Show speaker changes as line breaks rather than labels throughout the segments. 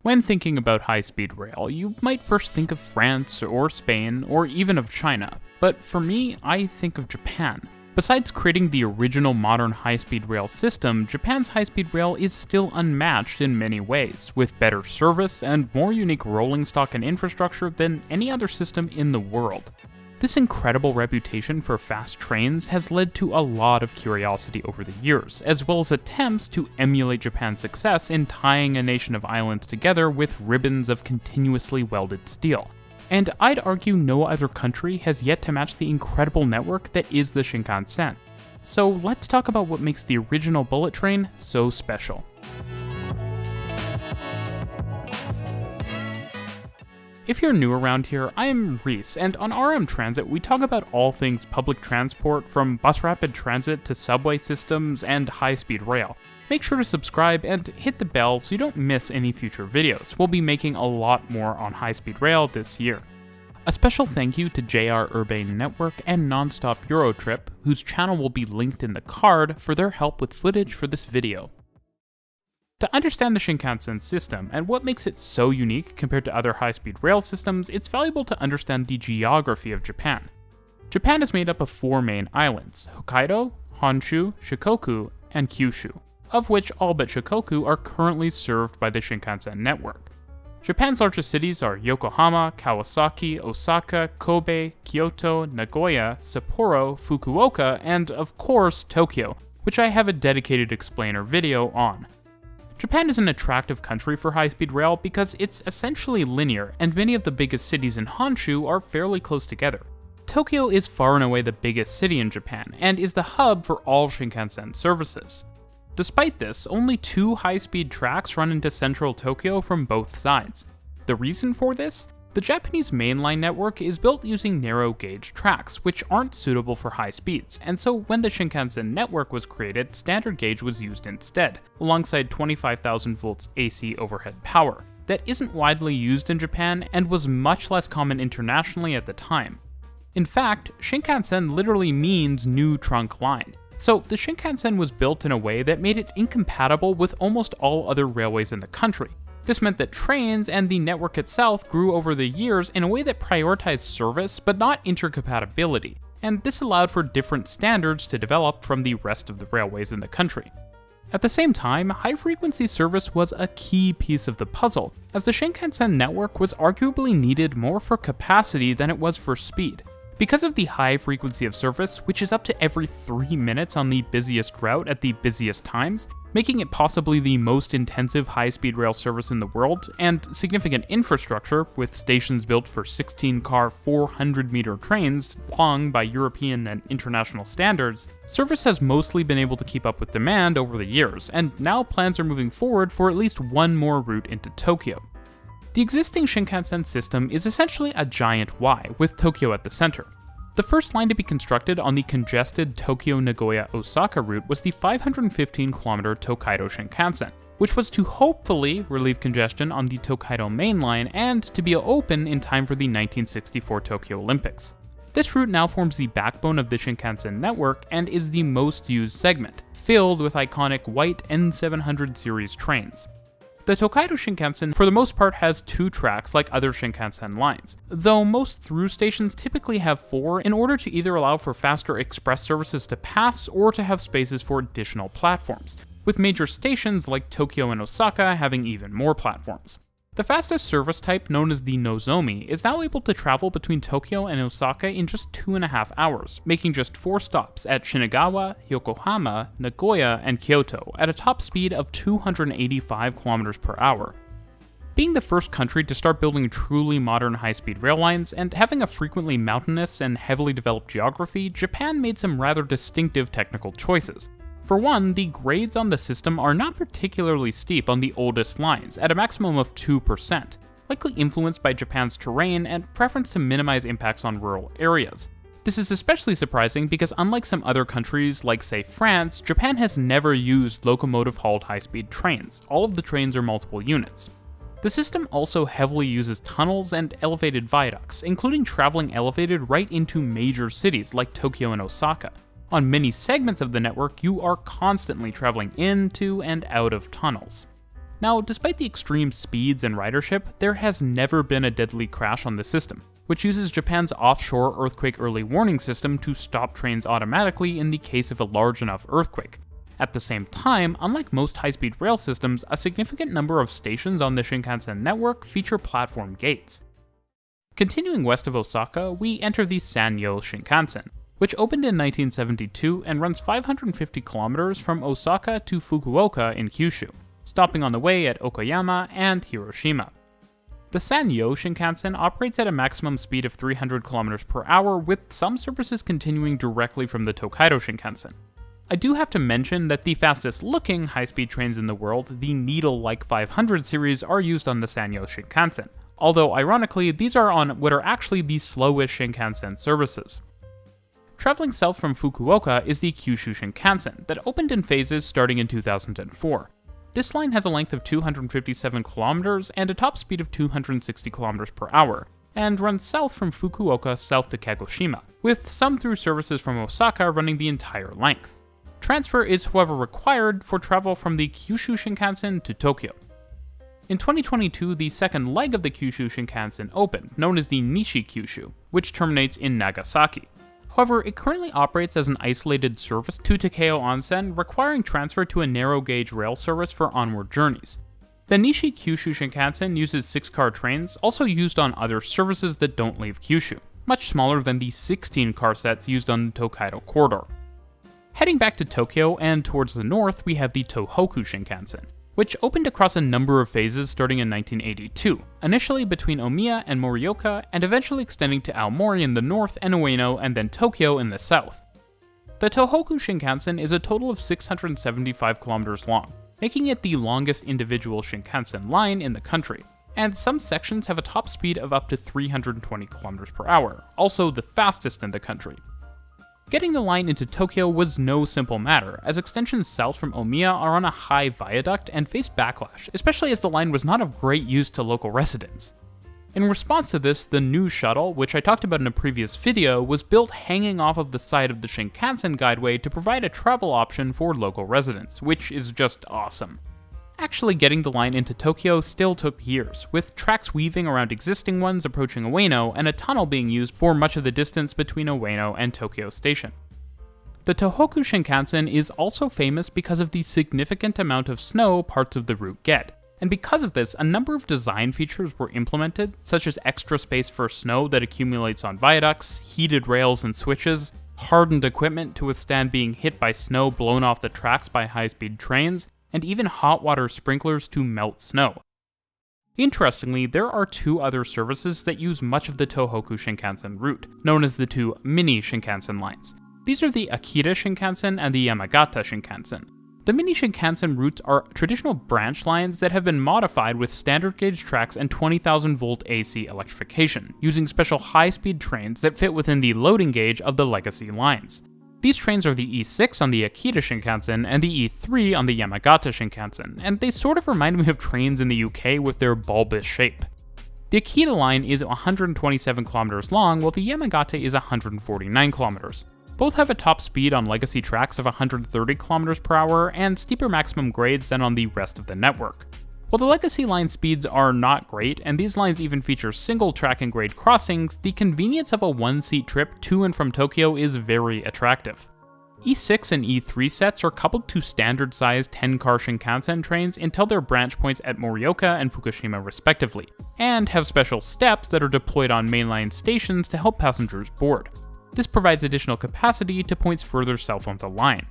When thinking about high-speed rail, you might first think of France or Spain or even of China, but for me, I think of Japan. Besides creating the original modern high-speed rail system, Japan's high-speed rail is still unmatched in many ways, with better service and more unique rolling stock and infrastructure than any other system in the world. This incredible reputation for fast trains has led to a lot of curiosity over the years, as well as attempts to emulate Japan's success in tying a nation of islands together with ribbons of continuously welded steel. And I'd argue no other country has yet to match the incredible network that is the Shinkansen. So let's talk about what makes the original bullet train so special. If you're new around here, I'm Reese, and on RM Transit we talk about all things public transport, from bus rapid transit to subway systems and high-speed rail. Make sure to subscribe and hit the bell so you don't miss any future videos. We'll be making a lot more on high-speed rail this year. A special thank you to JR Urbane Network and Nonstop Eurotrip, whose channel will be linked in the card, for their help with footage for this video. To understand the Shinkansen system and what makes it so unique compared to other high-speed rail systems, it's valuable to understand the geography of Japan. Japan is made up of 4 main islands: Hokkaido, Honshu, Shikoku, and Kyushu, of which all but Shikoku are currently served by the Shinkansen network. Japan's largest cities are Yokohama, Kawasaki, Osaka, Kobe, Kyoto, Nagoya, Sapporo, Fukuoka, and of course Tokyo, which I have a dedicated explainer video on. Japan is an attractive country for high-speed rail because it's essentially linear, and many of the biggest cities in Honshu are fairly close together. Tokyo is far and away the biggest city in Japan, and is the hub for all Shinkansen services. Despite this, only 2 high-speed tracks run into central Tokyo from both sides. The reason for this? The Japanese mainline network is built using narrow-gauge tracks, which aren't suitable for high speeds, and so when the Shinkansen network was created, standard gauge was used instead, alongside 25,000 volts AC overhead power. That isn't widely used in Japan and was much less common internationally at the time. In fact, Shinkansen literally means new trunk line. So the Shinkansen was built in a way that made it incompatible with almost all other railways in the country. This meant that trains and the network itself grew over the years in a way that prioritized service but not intercompatibility, and this allowed for different standards to develop from the rest of the railways in the country. At the same time, high-frequency service was a key piece of the puzzle, as the Shinkansen network was arguably needed more for capacity than it was for speed. Because of the high frequency of service, which is up to every 3 minutes on the busiest route at the busiest times, making it possibly the most intensive high-speed rail service in the world, and significant infrastructure, with stations built for 16-car, 400-meter trains, long by European and international standards, service has mostly been able to keep up with demand over the years, and now plans are moving forward for at least one more route into Tokyo. The existing Shinkansen system is essentially a giant Y, with Tokyo at the center. The first line to be constructed on the congested Tokyo-Nagoya-Osaka route was the 515-kilometer Tokaido Shinkansen, which was to hopefully relieve congestion on the Tokaido main line and to be open in time for the 1964 Tokyo Olympics. This route now forms the backbone of the Shinkansen network and is the most used segment, filled with iconic white N700 series trains. The Tokaido Shinkansen for the most part has 2 tracks like other Shinkansen lines, though most through stations typically have 4 in order to either allow for faster express services to pass or to have spaces for additional platforms, with major stations like Tokyo and Osaka having even more platforms. The fastest service type, known as the Nozomi, is now able to travel between Tokyo and Osaka in just 2.5 hours, making just 4 stops at Shinagawa, Yokohama, Nagoya, and Kyoto at a top speed of 285 km per hour. Being the first country to start building truly modern high-speed rail lines and having a frequently mountainous and heavily developed geography, Japan made some rather distinctive technical choices. For one, the grades on the system are not particularly steep on the oldest lines, at a maximum of 2%, likely influenced by Japan's terrain and preference to minimize impacts on rural areas. This is especially surprising because unlike some other countries, like say France, Japan has never used locomotive-hauled high-speed trains. All of the trains are multiple units. The system also heavily uses tunnels and elevated viaducts, including traveling elevated right into major cities like Tokyo and Osaka. On many segments of the network, you are constantly traveling into and out of tunnels. Now, despite the extreme speeds and ridership, there has never been a deadly crash on the system, which uses Japan's offshore earthquake early warning system to stop trains automatically in the case of a large enough earthquake. At the same time, unlike most high-speed rail systems, a significant number of stations on the Shinkansen network feature platform gates. Continuing west of Osaka, we enter the Sanyo Shinkansen, which opened in 1972 and runs 550 kilometers from Osaka to Fukuoka in Kyushu, stopping on the way at Okayama and Hiroshima. The Sanyo Shinkansen operates at a maximum speed of 300 km per hour, with some services continuing directly from the Tokaido Shinkansen. I do have to mention that the fastest looking high-speed trains in the world, the Needle-like 500 series, are used on the Sanyo Shinkansen, although ironically these are on what are actually the slowest Shinkansen services. Traveling south from Fukuoka is the Kyushu Shinkansen that opened in phases starting in 2004. This line has a length of 257 kilometers and a top speed of 260 kilometers per hour, and runs south from Fukuoka south to Kagoshima, with some through services from Osaka running the entire length. Transfer is however required for travel from the Kyushu Shinkansen to Tokyo. In 2022, the second leg of the Kyushu Shinkansen opened, known as the Nishi Kyushu, which terminates in Nagasaki. However, it currently operates as an isolated service to Takeo Onsen, requiring transfer to a narrow-gauge rail service for onward journeys. The Nishi Kyushu Shinkansen uses 6-car trains, also used on other services that don't leave Kyushu, much smaller than the 16-car sets used on the Tokaido corridor. Heading back to Tokyo and towards the north, we have the Tohoku Shinkansen, which opened across a number of phases starting in 1982, initially between Omiya and Morioka, and eventually extending to Aomori in the north and Ueno and then Tokyo in the south. The Tohoku Shinkansen is a total of 675 kilometers long, making it the longest individual Shinkansen line in the country, and some sections have a top speed of up to 320 kilometers per hour, also the fastest in the country. Getting the line into Tokyo was no simple matter, as extensions south from Omiya are on a high viaduct and face backlash, especially as the line was not of great use to local residents. In response to this, the new shuttle, which I talked about in a previous video, was built hanging off of the side of the Shinkansen guideway to provide a travel option for local residents, which is just awesome. Actually getting the line into Tokyo still took years, with tracks weaving around existing ones approaching Ueno and a tunnel being used for much of the distance between Ueno and Tokyo Station. The Tohoku Shinkansen is also famous because of the significant amount of snow parts of the route get, and because of this, a number of design features were implemented, such as extra space for snow that accumulates on viaducts, heated rails and switches, hardened equipment to withstand being hit by snow blown off the tracks by high-speed trains, and even hot water sprinklers to melt snow. Interestingly, there are two other services that use much of the Tohoku Shinkansen route, known as the two mini Shinkansen lines. These are the Akita Shinkansen and the Yamagata Shinkansen. The mini Shinkansen routes are traditional branch lines that have been modified with standard gauge tracks and 20,000 volt AC electrification, using special high-speed trains that fit within the loading gauge of the legacy lines. These trains are the E6 on the Akita Shinkansen and the E3 on the Yamagata Shinkansen, and they sort of remind me of trains in the UK with their bulbous shape. The Akita line is 127 kilometers long, while the Yamagata is 149 kilometers. Both have a top speed on legacy tracks of 130 kilometers per hour and steeper maximum grades than on the rest of the network. While the legacy line speeds are not great, and these lines even feature single track and grade crossings, the convenience of a one-seat trip to and from Tokyo is very attractive. E6 and E3 sets are coupled to standard-sized 10-car Shinkansen trains until their branch points at Morioka and Fukushima respectively, and have special steps that are deployed on mainline stations to help passengers board. This provides additional capacity to points further south on the line.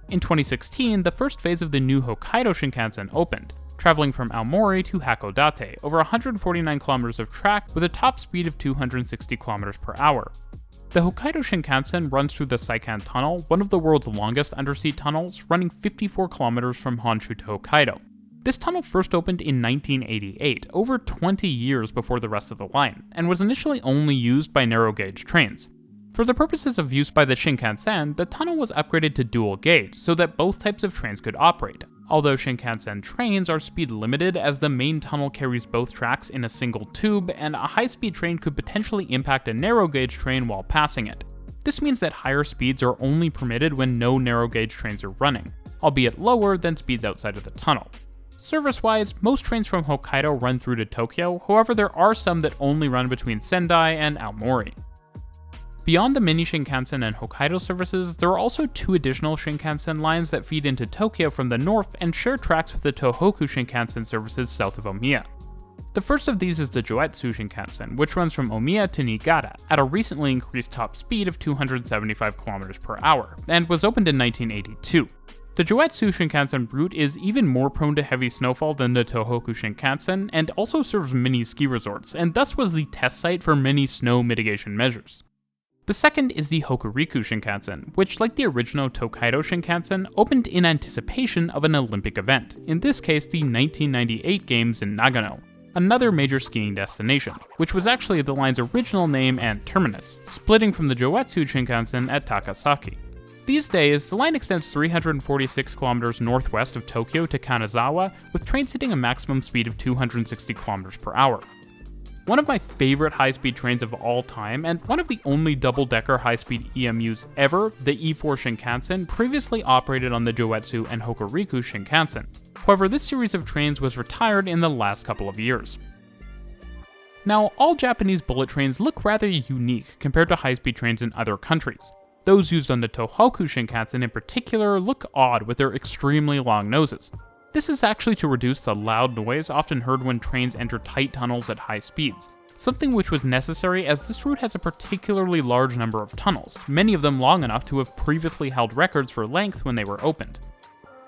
In 2016, the first phase of the new Hokkaido Shinkansen opened, traveling from Aomori to Hakodate over 149 kilometers of track with a top speed of 260 kilometers per hour. The Hokkaido Shinkansen runs through the Seikan Tunnel, one of the world's longest undersea tunnels, running 54 kilometers from Honshu to Hokkaido. This tunnel first opened in 1988, over 20 years before the rest of the line, and was initially only used by narrow-gauge trains. For the purposes of use by the Shinkansen, the tunnel was upgraded to dual gauge so that both types of trains could operate, although Shinkansen trains are speed limited as the main tunnel carries both tracks in a single tube, and a high-speed train could potentially impact a narrow-gauge train while passing it. This means that higher speeds are only permitted when no narrow-gauge trains are running, albeit lower than speeds outside of the tunnel. Service-wise, most trains from Hokkaido run through to Tokyo, however there are some that only run between Sendai and Aomori. Beyond the mini Shinkansen and Hokkaido services, there are also 2 additional Shinkansen lines that feed into Tokyo from the north and share tracks with the Tohoku Shinkansen services south of Omiya. The first of these is the Joetsu Shinkansen, which runs from Omiya to Niigata at a recently increased top speed of 275 km per hour, and was opened in 1982. The Joetsu Shinkansen route is even more prone to heavy snowfall than the Tohoku Shinkansen, and also serves many ski resorts, and thus was the test site for many snow mitigation measures. The second is the Hokuriku Shinkansen, which, like the original Tokaido Shinkansen, opened in anticipation of an Olympic event, in this case the 1998 Games in Nagano, another major skiing destination, which was actually the line's original name and terminus, splitting from the Joetsu Shinkansen at Takasaki. These days, the line extends 346 kilometers northwest of Tokyo to Kanazawa, with trains hitting a maximum speed of 260 kilometers per hour. One of my favorite high-speed trains of all time, and one of the only double-decker high-speed EMUs ever, the E4 Shinkansen, previously operated on the Joetsu and Hokuriku Shinkansen. However, this series of trains was retired in the last couple of years. Now, all Japanese bullet trains look rather unique compared to high-speed trains in other countries. Those used on the Tohoku Shinkansen in particular look odd with their extremely long noses. This is actually to reduce the loud noise often heard when trains enter tight tunnels at high speeds, something which was necessary as this route has a particularly large number of tunnels, many of them long enough to have previously held records for length when they were opened.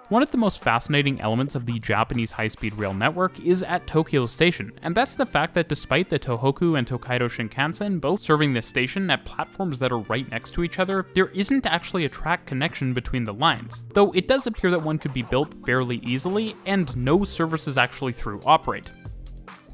One of the most fascinating elements of the Japanese high-speed rail network is at Tokyo Station, and that's the fact that despite the Tohoku and Tokaido Shinkansen both serving this station at platforms that are right next to each other, there isn't actually a track connection between the lines, though it does appear that one could be built fairly easily, and no services actually through operate.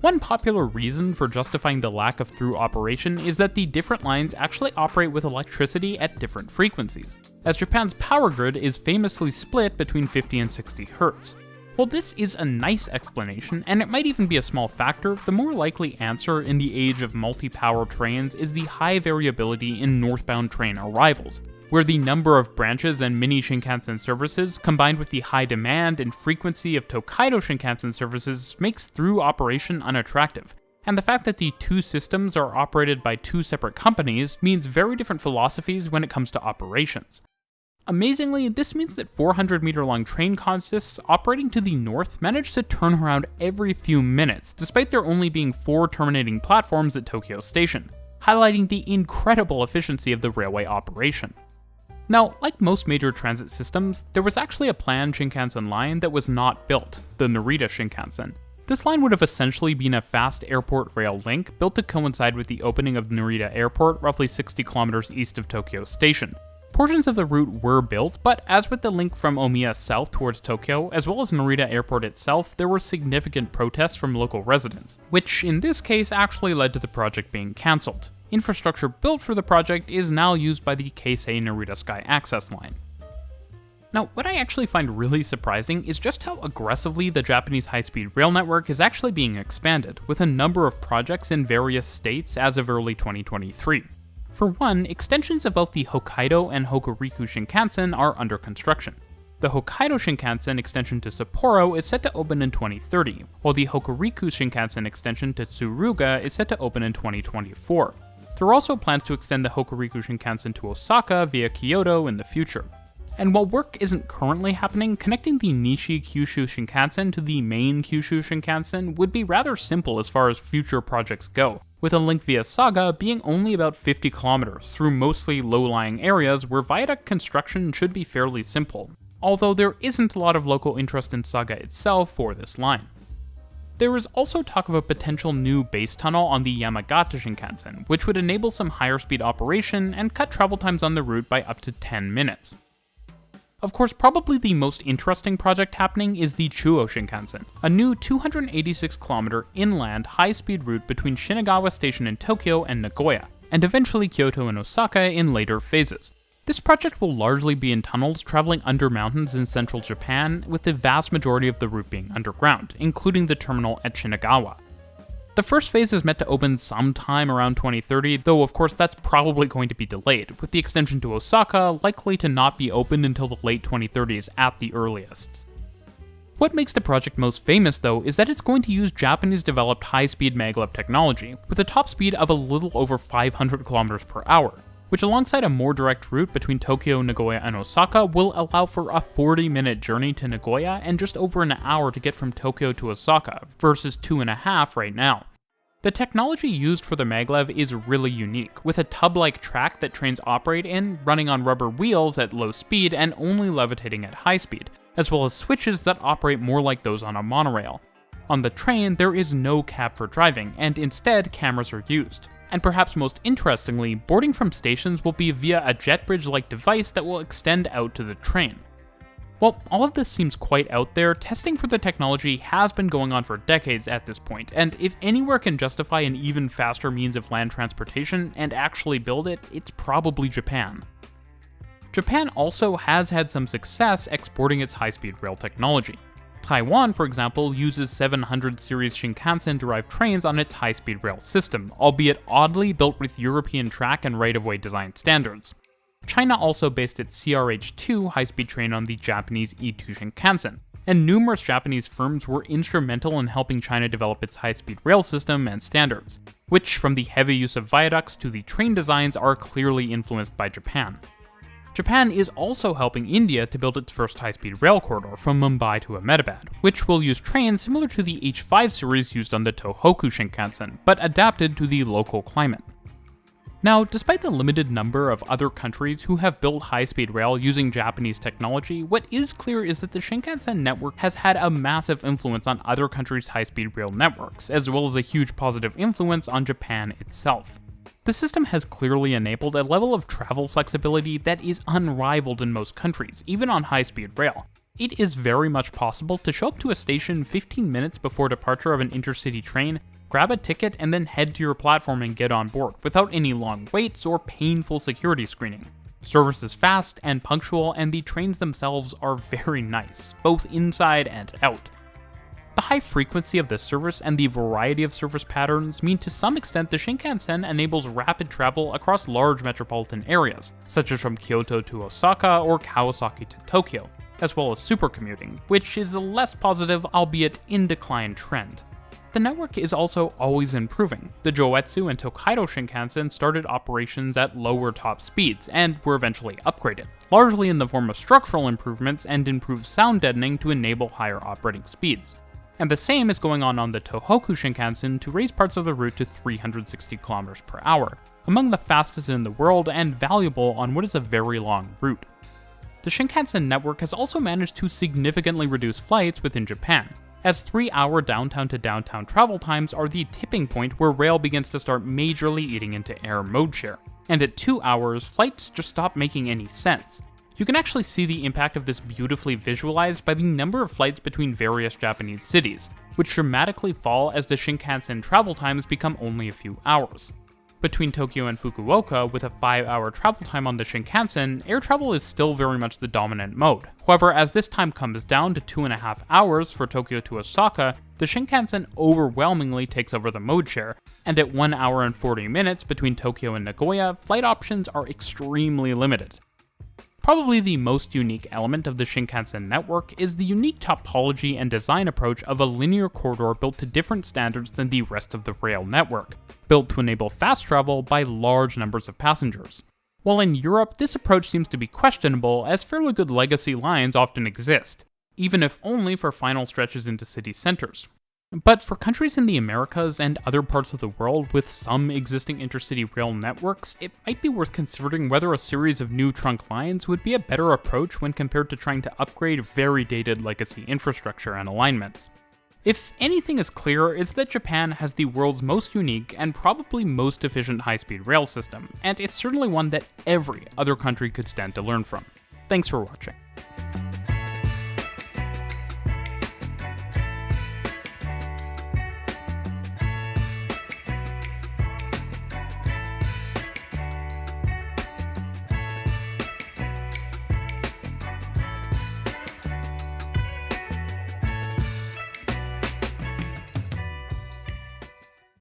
One popular reason for justifying the lack of through operation is that the different lines actually operate with electricity at different frequencies, as Japan's power grid is famously split between 50 and 60 Hz. While this is a nice explanation, and it might even be a small factor, the more likely answer in the age of multi-power trains is the high variability in northbound train arrivals, where the number of branches and mini Shinkansen services combined with the high demand and frequency of Tokaido Shinkansen services makes through operation unattractive, and the fact that the 2 systems are operated by 2 separate companies means very different philosophies when it comes to operations. Amazingly, this means that 400-meter-long train consists operating to the north manage to turn around every few minutes, despite there only being 4 terminating platforms at Tokyo Station, highlighting the incredible efficiency of the railway operation. Now, like most major transit systems, there was actually a planned Shinkansen line that was not built, the Narita Shinkansen. This line would have essentially been a fast airport rail link built to coincide with the opening of Narita Airport roughly 60 kilometers east of Tokyo Station. Portions of the route were built, but as with the link from Omiya south towards Tokyo, as well as Narita Airport itself, there were significant protests from local residents, which in this case actually led to the project being cancelled. Infrastructure built for the project is now used by the Keisei Narita Sky Access Line. Now, what I actually find really surprising is just how aggressively the Japanese high-speed rail network is actually being expanded, with a number of projects in various states as of early 2023. For one, extensions of both the Hokkaido and Hokuriku Shinkansen are under construction. The Hokkaido Shinkansen extension to Sapporo is set to open in 2030, while the Hokuriku Shinkansen extension to Tsuruga is set to open in 2024. There are also plans to extend the Hokuriku Shinkansen to Osaka via Kyoto in the future. And while work isn't currently happening, connecting the Nishi Kyushu Shinkansen to the main Kyushu Shinkansen would be rather simple as far as future projects go, with a link via Saga being only about 50 kilometers through mostly low-lying areas where viaduct construction should be fairly simple, although there isn't a lot of local interest in Saga itself for this line. There is also talk of a potential new base tunnel on the Yamagata Shinkansen, which would enable some higher speed operation and cut travel times on the route by up to 10 minutes. Of course, probably the most interesting project happening is the Chuo Shinkansen, a new 286-kilometer inland high-speed route between Shinagawa Station in Tokyo and Nagoya, and eventually Kyoto and Osaka in later phases. This project will largely be in tunnels traveling under mountains in central Japan, with the vast majority of the route being underground, including the terminal at Shinagawa. The first phase is meant to open sometime around 2030, though of course that's probably going to be delayed, with the extension to Osaka likely to not be opened until the late 2030s at the earliest. What makes the project most famous, though, is that it's going to use Japanese-developed high-speed maglev technology, with a top speed of a little over 500 km per hour, which alongside a more direct route between Tokyo, Nagoya, and Osaka will allow for a 40-minute journey to Nagoya and just over an hour to get from Tokyo to Osaka, versus 2.5 right now. The technology used for the maglev is really unique, with a tub-like track that trains operate in, running on rubber wheels at low speed and only levitating at high speed, as well as switches that operate more like those on a monorail. On the train, there is no cab for driving, and instead cameras are used. And perhaps most interestingly, boarding from stations will be via a jet bridge-like device that will extend out to the train. While all of this seems quite out there, testing for the technology has been going on for decades at this point, and if anywhere can justify an even faster means of land transportation and actually build it, it's probably Japan. Japan also has had some success exporting its high-speed rail technology. Taiwan, for example, uses 700 series Shinkansen-derived trains on its high-speed rail system, albeit oddly built with European track and right-of-way design standards. China also based its CRH-2 high-speed train on the Japanese E2 Shinkansen, and numerous Japanese firms were instrumental in helping China develop its high-speed rail system and standards, which, from the heavy use of viaducts to the train designs, are clearly influenced by Japan. Japan is also helping India to build its first high-speed rail corridor from Mumbai to Ahmedabad, which will use trains similar to the H5 series used on the Tohoku Shinkansen, but adapted to the local climate. Now, despite the limited number of other countries who have built high-speed rail using Japanese technology, what is clear is that the Shinkansen network has had a massive influence on other countries' high-speed rail networks, as well as a huge positive influence on Japan itself. The system has clearly enabled a level of travel flexibility that is unrivaled in most countries, even on high-speed rail. It is very much possible to show up to a station 15 minutes before departure of an intercity train, grab a ticket, and then head to your platform and get on board, without any long waits or painful security screening. Service is fast and punctual, and the trains themselves are very nice, both inside and out. The high frequency of the service and the variety of service patterns mean to some extent the Shinkansen enables rapid travel across large metropolitan areas, such as from Kyoto to Osaka or Kawasaki to Tokyo, as well as supercommuting, which is a less positive, albeit in decline trend. The network is also always improving. The Joetsu and Tokaido Shinkansen started operations at lower top speeds and were eventually upgraded, largely in the form of structural improvements and improved sound deadening to enable higher operating speeds. And the same is going on the Tohoku Shinkansen to raise parts of the route to 360 km per hour, among the fastest in the world and valuable on what is a very long route. The Shinkansen network has also managed to significantly reduce flights within Japan, as 3-hour downtown to downtown travel times are the tipping point where rail begins to start majorly eating into air mode share, and at 2 hours, flights just stop making any sense. You can actually see the impact of this beautifully visualized by the number of flights between various Japanese cities, which dramatically fall as the Shinkansen travel times become only a few hours. Between Tokyo and Fukuoka, with a 5-hour travel time on the Shinkansen, air travel is still very much the dominant mode. However, as this time comes down to 2.5 hours for Tokyo to Osaka, the Shinkansen overwhelmingly takes over the mode share, and at 1 hour and 40 minutes between Tokyo and Nagoya, flight options are extremely limited. Probably the most unique element of the Shinkansen network is the unique topology and design approach of a linear corridor built to different standards than the rest of the rail network, built to enable fast travel by large numbers of passengers. While in Europe, this approach seems to be questionable, as fairly good legacy lines often exist, even if only for final stretches into city centers. But for countries in the Americas and other parts of the world with some existing intercity rail networks, it might be worth considering whether a series of new trunk lines would be a better approach when compared to trying to upgrade very dated legacy infrastructure and alignments. If anything is clear, it's that Japan has the world's most unique and probably most efficient high-speed rail system, and it's certainly one that every other country could stand to learn from. Thanks for watching.